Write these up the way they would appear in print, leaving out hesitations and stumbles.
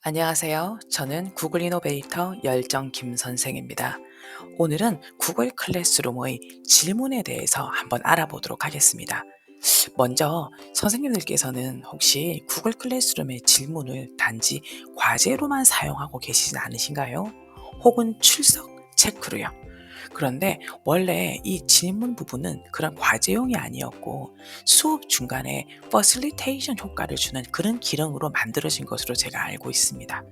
안녕하세요. 저는 구글 이노베이터 열정 김 선생입니다. 오늘은 구글 클래스룸의 질문에 대해서 한번 알아보도록 하겠습니다. 먼저 선생님들께서는 혹시 구글 클래스룸의 질문을 단지 과제로만 사용하고 계시진 않으신가요? 혹은 출석 체크로요? 그런데 원래 이 질문 부분은 그런 과제용이 아니었고 수업 중간에 퍼실리테이션 효과를 주는 그런 기능으로 만들어진 것으로 제가 알고 있습니다.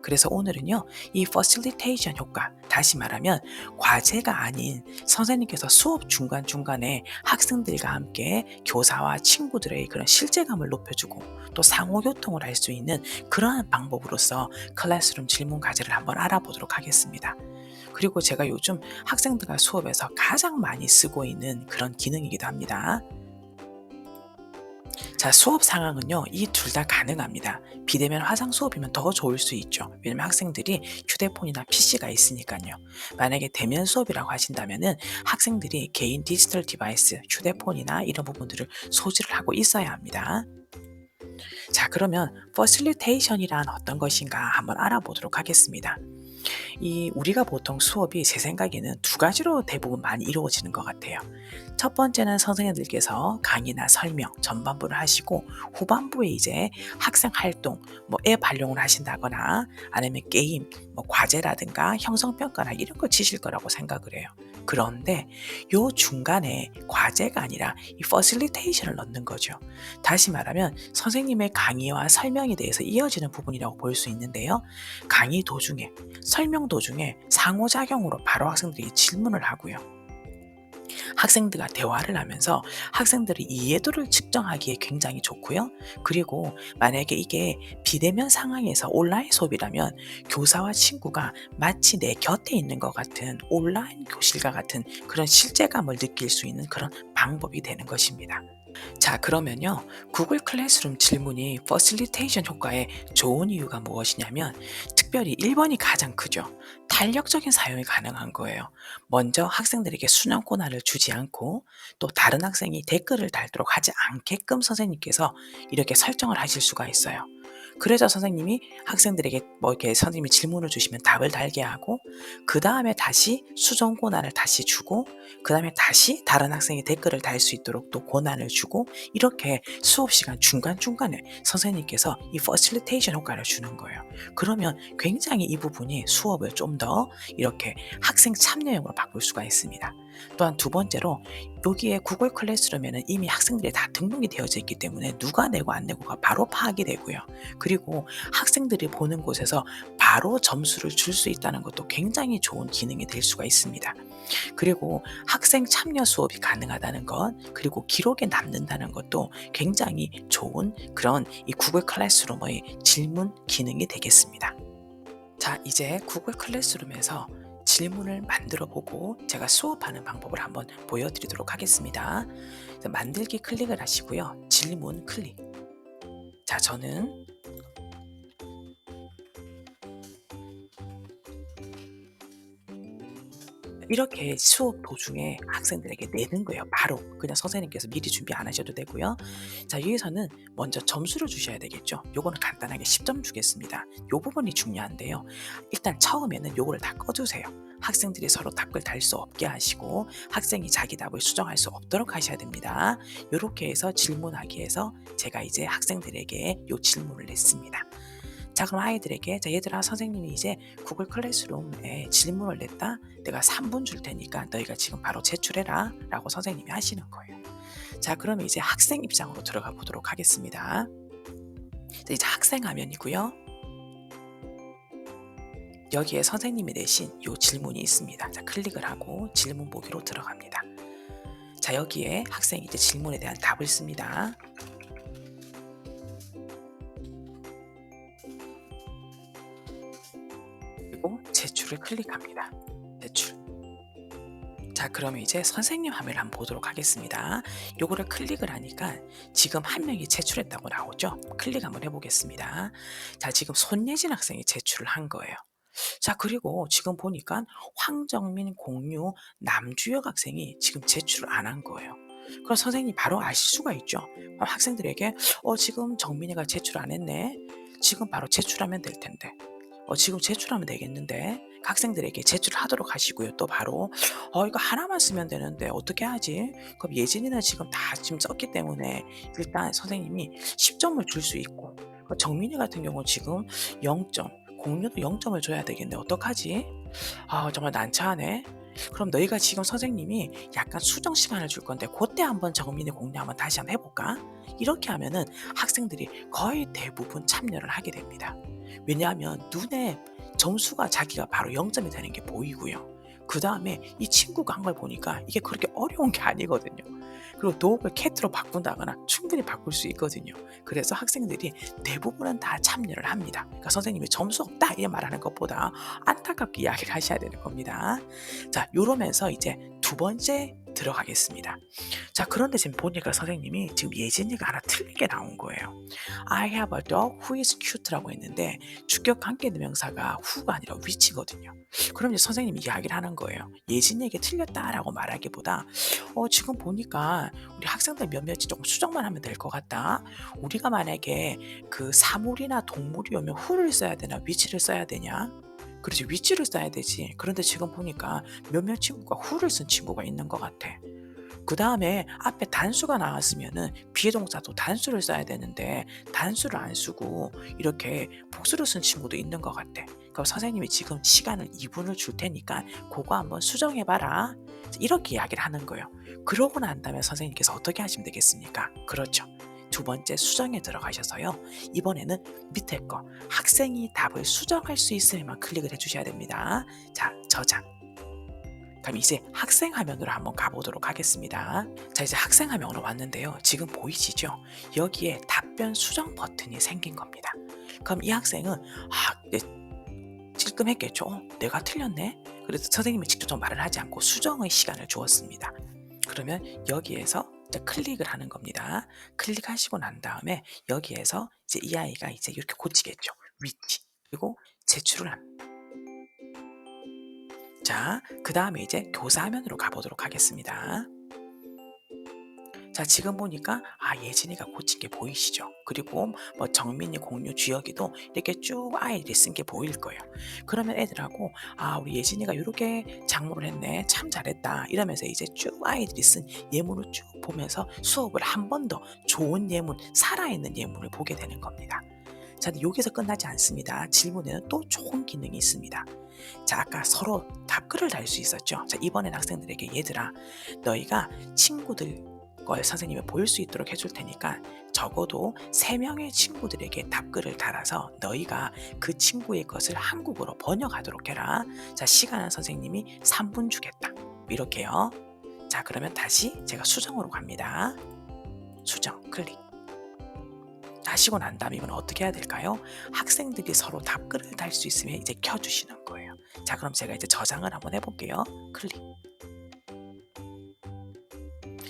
그래서 오늘은요, 이 facilitation 효과, 다시 말하면 과제가 아닌 선생님께서 수업 중간중간에 학생들과 함께 교사와 친구들의 그런 실제감을 높여주고 또 상호교통을 할 수 있는 그러한 방법으로서 클래스룸 질문 과제를 한번 알아보도록 하겠습니다. 그리고 제가 요즘 학생들과 수업에서 가장 많이 쓰고 있는 그런 기능이기도 합니다. 자, 수업 상황은요, 이 둘 다 가능합니다. 비대면 화상 수업이면 더 좋을 수 있죠. 왜냐면 학생들이 휴대폰이나 PC가 있으니까요. 만약에 대면 수업이라고 하신다면은 학생들이 개인 디지털 디바이스, 휴대폰이나 이런 부분들을 소지를 하고 있어야 합니다. 자, 그러면 facilitation이란 어떤 것인가 한번 알아보도록 하겠습니다. 이 우리가 보통 수업이 제 생각에는 두 가지로 대부분 많이 이루어지는 것 같아요. 첫 번째는 선생님들께서 강의나 설명 전반부를 하시고 후반부에 이제 학생 활동, 뭐 앱 활용을 하신다거나 아니면 게임, 뭐 과제라든가 형성평가나 이런 거 치실 거라고 생각을 해요. 그런데 요 중간에 과제가 아니라 이 퍼실리테이션을 넣는 거죠. 다시 말하면 선생님의 강의와 설명에 대해서 이어지는 부분이라고 볼 수 있는데요. 강의 도중에 설명 도중에 상호작용으로 바로 학생들이 질문을 하고요. 학생들과 대화를 하면서 학생들의 이해도를 측정하기에 굉장히 좋고요. 그리고 만약에 이게 비대면 상황에서 온라인 수업이라면 교사와 친구가 마치 내 곁에 있는 것 같은 온라인 교실과 같은 그런 실제감을 느낄 수 있는 그런 방법이 되는 것입니다. 자, 그러면요. 구글 클래스룸 질문이 퍼실리테이션 효과에 좋은 이유가 무엇이냐면 특별히 1번이 가장 크죠. 탄력적인 사용이 가능한 거예요. 먼저 학생들에게 수능 권한을 주지 않고 또 다른 학생이 댓글을 달도록 하지 않게끔 선생님께서 이렇게 설정을 하실 수가 있어요. 그래서 선생님이 학생들에게 뭐 이렇게 선생님이 질문을 주시면 답을 달게 하고 그 다음에 다시 수정 권한을 다시 주고 그 다음에 다시 다른 학생이 댓글을 달 수 있도록 또 권한을 주고 이렇게 수업 시간 중간중간에 선생님께서 이 퍼실리테이션 효과를 주는 거예요. 그러면 굉장히 이 부분이 수업을 좀 더 이렇게 학생 참여형으로 바꿀 수가 있습니다. 또한 두 번째로 여기에 구글 클래스룸에는 이미 학생들이 다 등록이 되어져 있기 때문에 누가 내고 안 내고가 바로 파악이 되고요. 그리고 학생들이 보는 곳에서 바로 점수를 줄 수 있다는 것도 굉장히 좋은 기능이 될 수가 있습니다. 그리고 학생 참여 수업이 가능하다는 것, 그리고 기록에 남는다는 것도 굉장히 좋은 그런 이 구글 클래스룸의 질문 기능이 되겠습니다. 자, 이제 구글 클래스룸에서 질문을 만들어 보고 제가 수업하는 방법을 한번 보여드리도록 하겠습니다. 만들기 클릭을 하시고요. 질문 클릭. 자, 저는 이렇게 수업 도중에 학생들에게 내는 거예요. 바로 그냥 선생님께서 미리 준비 안 하셔도 되고요. 자, 여기서는 먼저 점수를 주셔야 되겠죠. 요거는 간단하게 10점 주겠습니다. 요 부분이 중요한데요. 일단 처음에는 요거를 다 꺼두세요. 학생들이 서로 답글 달 수 없게 하시고 학생이 자기 답을 수정할 수 없도록 하셔야 됩니다. 요렇게 해서 질문하기에서 제가 이제 학생들에게 요 질문을 냈습니다. 자, 그럼 아이들에게 "자, 얘들아, 선생님이 이제 구글 클래스룸에 질문을 냈다. 내가 3분 줄 테니까 너희가 지금 바로 제출해라." 라고 선생님이 하시는 거예요. 자, 그러면 이제 학생 입장으로 들어가 보도록 하겠습니다. 자, 이제 학생 화면이고요. 여기에 선생님이 내신 요 질문이 있습니다. 자, 클릭을 하고 질문 보기로 들어갑니다. 자, 여기에 학생이 이제 질문에 대한 답을 씁니다. 그리고 제출을 클릭합니다. 제출. 자, 그러면 이제 선생님 화면을 한번 보도록 하겠습니다. 요거를 클릭을 하니까 지금 한 명이 제출했다고 나오죠? 클릭 한번 해보겠습니다. 자, 지금 손예진 학생이 제출을 한 거예요. 자, 그리고 지금 보니까 황정민, 공유, 남주혁 학생이 지금 제출을 안 한 거예요. 그럼 선생님이 바로 아실 수가 있죠. 그럼 학생들에게 지금 정민이가 제출 안 했네. 지금 바로 제출하면 될 텐데. 지금 제출하면 되겠는데. 학생들에게 제출하도록 하시고요. 또 바로 이거 하나만 쓰면 되는데 어떻게 하지?" 그럼 예진이는 지금 다 지금 썼기 때문에 일단 선생님이 10 점을 줄 수 있고, 정민이 같은 경우는 지금 0 점, 공유도 0 점을 줘야 되겠네. 어떡하지? 아, 정말 난처하네. 그럼 너희가 지금 선생님이 약간 수정 시간을 줄 건데 고때 한번 정민이 공유 한번 다시 한번 해 볼까? 이렇게 하면은 학생들이 거의 대부분 참여를 하게 됩니다. 왜냐하면 눈에 점수가 자기가 바로 0 점이 되는 게 보이고요. 그다음에 이 친구가 한 걸 보니까 이게 그렇게 어려운 게 아니거든요. 그리고 도움을 캣으로 바꾼다거나 충분히 바꿀 수 있거든요. 그래서 학생들이 대부분은 다 참여를 합니다. 그러니까 선생님이 "점수 없다." 이런 말하는 것보다 안타깝게 이야기를 하셔야 되는 겁니다. 자, 요러면서 이제 두 번째 들어가겠습니다. 자, 그런데 지금 보니까 선생님이 지금 예진이가 하나 틀린 게 나온 거예요. I have a dog who is cute라고 했는데 주격 관계대명사가 who가 아니라 which거든요. 그럼 이제 선생님이 이야기를 하는 거예요. 예진이에게 틀렸다라고 말하기보다 지금 보니까 우리 학생들 몇몇이 조금 수정만 하면 될 것 같다. 우리가 만약에 그 사물이나 동물이 오면 who를 써야 되나 which를 써야 되냐? 그렇지, which를 써야 되지. 그런데 지금 보니까 몇몇 친구가 who를 쓴 친구가 있는 것 같아. 그다음에 앞에 단수가 나왔으면은 비동사도 단수를 써야 되는데 단수를 안 쓰고 이렇게 복수를 쓴 친구도 있는 것 같아. 그럼 선생님이 지금 시간을 2 분을 줄 테니까 고거 한번 수정해 봐라. 이렇게 이야기를 하는 거예요. 그러고 난 다음에 선생님께서 어떻게 하시면 되겠습니까? 그렇죠. 두 번째 수정에 들어가셔서요. 이번에는 밑에 거 학생이 답을 수정할 수 있으면 클릭을 해 주셔야 됩니다. 자, 저장. 그럼 이제 학생 화면으로 한번 가보도록 하겠습니다. 자, 이제 학생 화면으로 왔는데요. 지금 보이시죠? 여기에 답변 수정 버튼이 생긴 겁니다. 그럼 이 학생은 네, 찔끔했겠죠. 내가 틀렸네. 그래서 선생님이 직접 좀 말을 하지 않고 수정의 시간을 주었습니다. 그러면 여기에서 이제 클릭을 하는 겁니다. 클릭하시고 난 다음에 여기에서 이제 이 아이가 이제 이렇게 고치겠죠. 위치. 그리고 제출을 합니다. 자, 그 다음에 이제 교사 화면으로 가보도록 하겠습니다. 자, 지금 보니까 예진이가 고친 게 보이시죠? 그리고 뭐 정민이, 공유, 주혁이도 이렇게 쭉 아이들이 쓴 게 보일 거예요. 그러면 애들하고 우리 예진이가 요렇게 작물을 했네. 참 잘했다. 이러면서 이제 쭉 아이들이 쓴 예문을 쭉 보면서 수업을 한 번 더 좋은 예문, 살아있는 예문을 보게 되는 겁니다. 자, 근데 여기서 끝나지 않습니다. 질문에는 또 좋은 기능이 있습니다. 자, 아까 서로 답글을 달 수 있었죠? 자, 이번엔 학생들에게 얘들아, 너희가 친구들 걸 선생님이 보일 수 있도록 해줄 테니까 적어도 3명의 친구들에게 답글을 달아서 너희가 그 친구의 것을 한국어로 번역하도록 해라. 자, 시간은 선생님이 3분 주겠다. 이렇게요. 자, 그러면 다시 제가 수정으로 갑니다. 수정 클릭. 하시고 난 다음에 이건 어떻게 해야 될까요? 학생들이 서로 답글을 달 수 있으면 이제 켜주시는 거예요. 자, 그럼 제가 이제 저장을 한번 해볼게요. 클릭.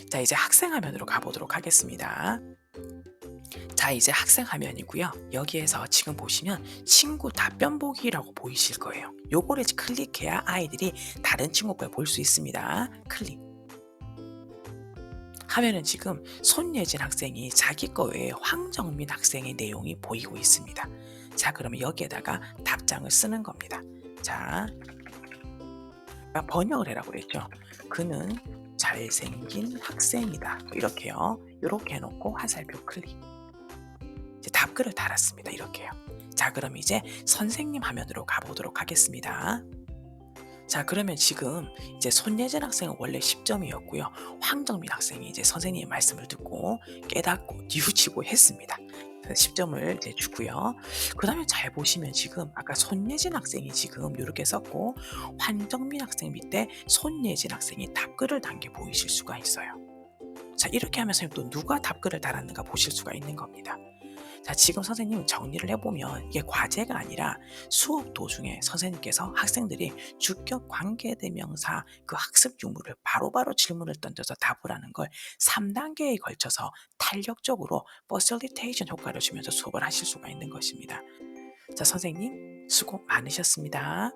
자, 이제 학생 화면으로 가보도록 하겠습니다. 자, 이제 학생 화면이고요. 여기에서 지금 보시면 친구 답변 보기라고 보이실 거예요. 요거를 클릭해야 아이들이 다른 친구 걸 볼 수 있습니다. 클릭. 하면은 지금 손예진 학생이 자기 거 외에 황정민 학생의 내용이 보이고 있습니다. 자, 그러면 여기에다가 답장을 쓰는 겁니다. 자, 번역을 해라고 그랬죠. 그는 잘생긴 학생이다. 이렇게요. 이렇게 해놓고 화살표 클릭. 이제 답글을 달았습니다. 이렇게요. 자, 그럼 이제 선생님 화면으로 가보도록 하겠습니다. 자, 그러면 지금 이제 손예진 학생은 원래 10점이었고요. 황정민 학생이 이제 선생님의 말씀을 듣고 깨닫고 뉘우치고 했습니다. 10점을 이제 주고요. 그 다음에 잘 보시면 지금 아까 손예진 학생이 지금 이렇게 썼고 황정민 학생 밑에 손예진 학생이 답글을 단 게 보이실 수가 있어요. 자, 이렇게 하면서 또 누가 답글을 달았는가 보실 수가 있는 겁니다. 자, 지금 선생님 정리를 해보면 이게 과제가 아니라 수업 도중에 선생님께서 학생들이 주격 관계대명사 그 학습 유무를 바로바로 질문을 던져서 답을 하는 걸 3단계에 걸쳐서 탄력적으로 퍼실리테이션 효과를 주면서 수업을 하실 수가 있는 것입니다. 자, 선생님 수고 많으셨습니다.